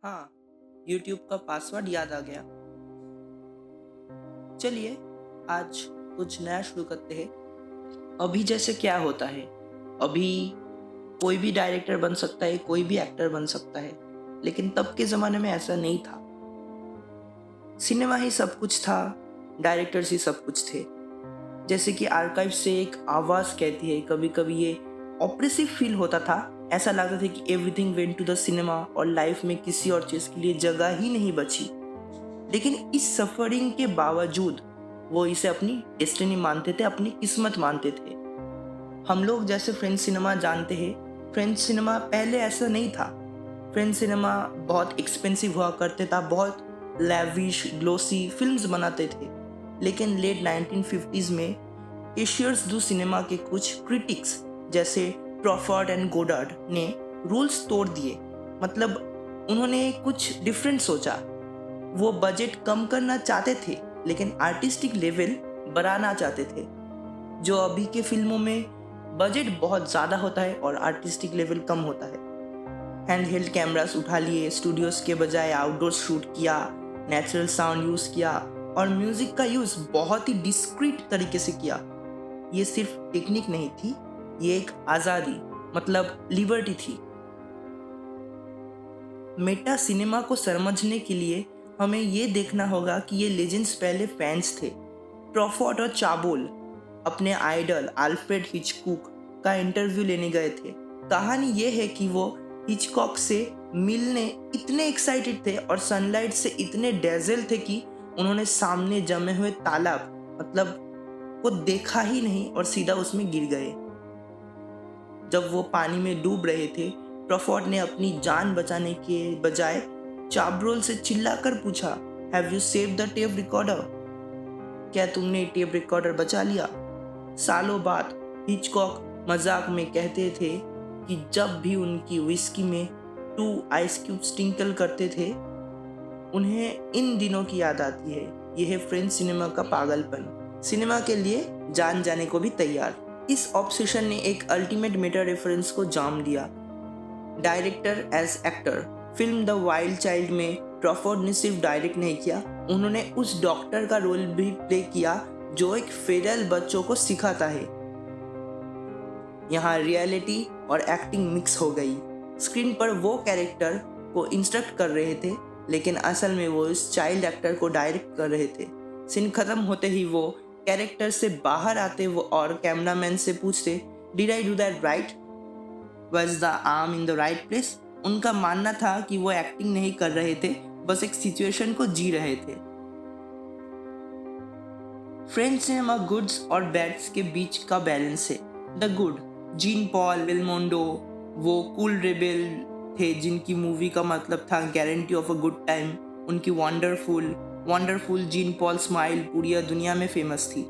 हाँ, यूट्यूब का पासवर्ड याद आ गया। चलिए, आज कुछ नया शुरू करते हैं। अभी जैसे क्या होता है, अभी कोई भी डायरेक्टर बन सकता है, कोई भी एक्टर बन सकता है, लेकिन तब के ज़माने में ऐसा नहीं था। सिनेमा ही सब कुछ था, डायरेक्टर्स ही सब कुछ थे। जैसे कि आर्काइव से एक आवाज़ कहती है, कभी-कभी ये ऑप्रेसिव फील होता था। ऐसा लगता था कि everything went to the cinema और लाइफ में किसी और चीज़ के लिए जगह ही नहीं बची। लेकिन इस सफरिंग के बावजूद वो इसे अपनी डेस्टिनी मानते थे, अपनी किस्मत मानते थे। हम लोग जैसे फ्रेंच सिनेमा जानते हैं, फ्रेंच सिनेमा पहले ऐसा नहीं था। फ्रेंच सिनेमा बहुत एक्सपेंसिव हुआ करते था, बहुत लैविश ग्लोसी फिल्म्स बनाते थे। लेकिन लेट 1950s में एशियर्स दू सिनेमा के कुछ क्रिटिक्स जैसे ट्रॉफर्ड एंड गोडार्ड ने रूल्स तोड़ दिए। मतलब उन्होंने कुछ डिफरेंट सोचा। वो बजट कम करना चाहते थे, लेकिन आर्टिस्टिक लेवल बढ़ाना चाहते थे। जो अभी के फिल्मों में बजट बहुत ज़्यादा होता है और आर्टिस्टिक लेवल कम होता है। हैंड हेल्ड कैमरास उठा लिए, स्टूडियोज के बजाय आउटडोर शूट किया, नेचुरल साउंड यूज़ किया और म्यूज़िक का यूज़ बहुत ही डिस्क्रीट तरीके से किया। ये सिर्फ टेक्निक नहीं थी, ये एक आज़ादी मतलब लिबर्टी थी। मेटा सिनेमा को समझने के लिए हमें ये देखना होगा कि ये लेजेंड्स पहले फैंस थे। ट्रॉफर्ड और चाबोल अपने आइडल अल्फ्रेड हिचकॉक का इंटरव्यू लेने गए थे। कहानी ये है कि वो हिचकॉक से मिलने इतने एक्साइटेड थे और सनलाइट से इतने डेजल थे कि उन्होंने सामने जमे हुए तालाब मतलब वो देखा ही नहीं और सीधा उसमें गिर गए। जब वो पानी में डूब रहे थे, ट्रॉफर्ड ने अपनी जान बचाने के बजाय चाब्रोल से चिल्लाकर पूछा, have you save the tape recorder? क्या तुमने टेप रिकॉर्डर बचा लिया? सालों बाद हिचकॉक मजाक में कहते थे कि जब भी उनकी विस्की में 2 आइस क्यूब स्टिंकल करते थे, उन्हें इन दिनों की याद आती है। यह है फ्रेंच सिनेमा का पागलपन, सिनेमा के लिए जान जाने को भी तैयार। इस ऑब्सेशन ने एक अल्टीमेट मेटा रेफरेंस को जाम दिया। Director as actor, film the wild child में ट्रॉफर्ड ने सिर्फ डायरेक्ट नहीं किया, उन्होंने उस डॉक्टर का रोल भी प्ले किया जो एक फेरल बच्चों को सिखाता है। यहाँ रियलिटी और एक्टिंग मिक्स हो गई। स्क्रीन पर वो कैरेक्टर को इंस्ट्रक्ट कर रहे थे, लेकिन असल में वो इस चाइल्ड एक्टर को डायरेक्ट कर रहे थे। सीन खत्म होते ही वो कैरेक्टर से बाहर आते वो और कैमरामैन से पूछते, did I do that right? Was the arm in the right place? उनका मानना था कि वो एक्टिंग नहीं कर रहे थे, बस एक सिचुएशन को जी रहे थे। फ्रेंच सिनेमा गुड्स और बैड्स के बीच का बैलेंस है। The good, Jean Paul Belmondo, वो कूल रेबेल थे जिनकी मूवी का मतलब था guarantee of a good time. उनकी wonderful wonderful Jean Paul smile पूरी दुनिया में फेमस थी।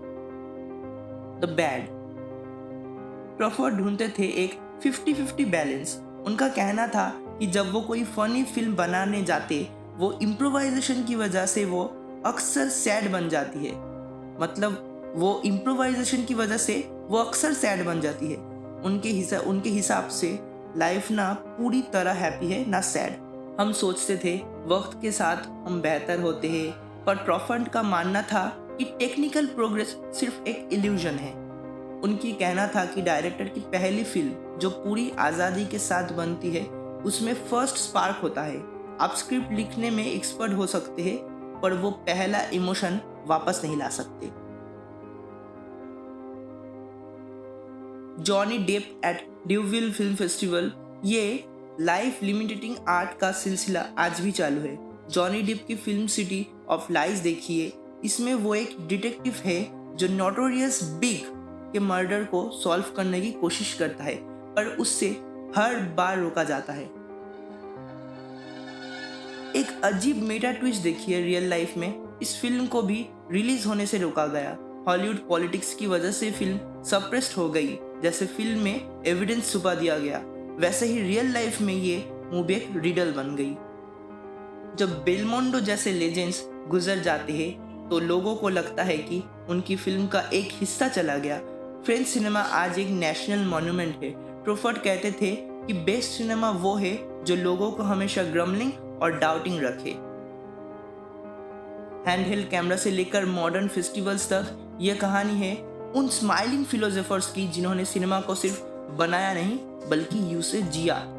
द बैड, ट्रॉफर्ड ढूंढते थे एक 50-50 बैलेंस। उनका कहना था कि जब वो कोई फनी फिल्म बनाने जाते, वो इम्प्रोवाइजेशन की वजह से वो अक्सर सैड बन जाती है। मतलब वो इम्प्रोवाइजेशन की वजह से वो अक्सर सैड बन जाती है। उनके हिसाब से लाइफ ना पूरी तरह हैप्पी है ना सैड। हम सोचते थे वक्त के साथ हम बेहतर होते हैं, पर ट्रॉफर्ड का मानना था कि टेक्निकल प्रोग्रेस सिर्फ एक इल्यूजन है। उनकी कहना था कि डायरेक्टर की पहली फिल्म जो पूरी आज़ादी के साथ बनती है, उसमें फर्स्ट स्पार्क होता है। आप स्क्रिप्ट लिखने में एक्सपर्ट हो सकते हैं, पर वो पहला इमोशन वापस नहीं ला सकते। Johnny Depp at Deauville film festival, ये लाइफ लिमिटेटिंग आर्ट का सिलसिला आज भी चालू है। जॉनी डेप की फिल्म सिटी ऑफ लाइज देखिए, इसमें वो एक डिटेक्टिव है जो नोटोरियस बिग के मर्डर को सॉल्व करने की कोशिश करता है, पर उससे हर बार रोका जाता है। एक अजीब मेटा ट्विस्ट देखिए रियल लाइफ में, इस फिल्म को भी रिलीज होने से रोका गया। हॉलीवुड पॉलिटिक्स की वजह से फिल्म सप्रेस्ड हो गई। जैसे फिल्म में एविडेंस छुपा दिया गया, वैसे ही रियल लाइफ में ये मूवी एक रिडल बन गई। जब बेलमोंडो जैसे लेजेंड्स गुजर जाते हैं, तो लोगों को लगता है कि उनकी फिल्म का एक हिस्सा चला गया। फ्रेंच सिनेमा आज एक नेशनल मॉन्यूमेंट है। ट्रॉफर्ड कहते थे कि बेस्ट सिनेमा वो है जो लोगों को हमेशा ग्रमलिंग और डाउटिंग रखे। हैंडहेल्ड कैमरा से लेकर मॉडर्न फेस्टिवल्स तक यह कहानी है उन स्माइलिंग फिलोसोफर्स की जिन्होंने सिनेमा को सिर्फ बनाया नहीं बल्कि उसे जिया।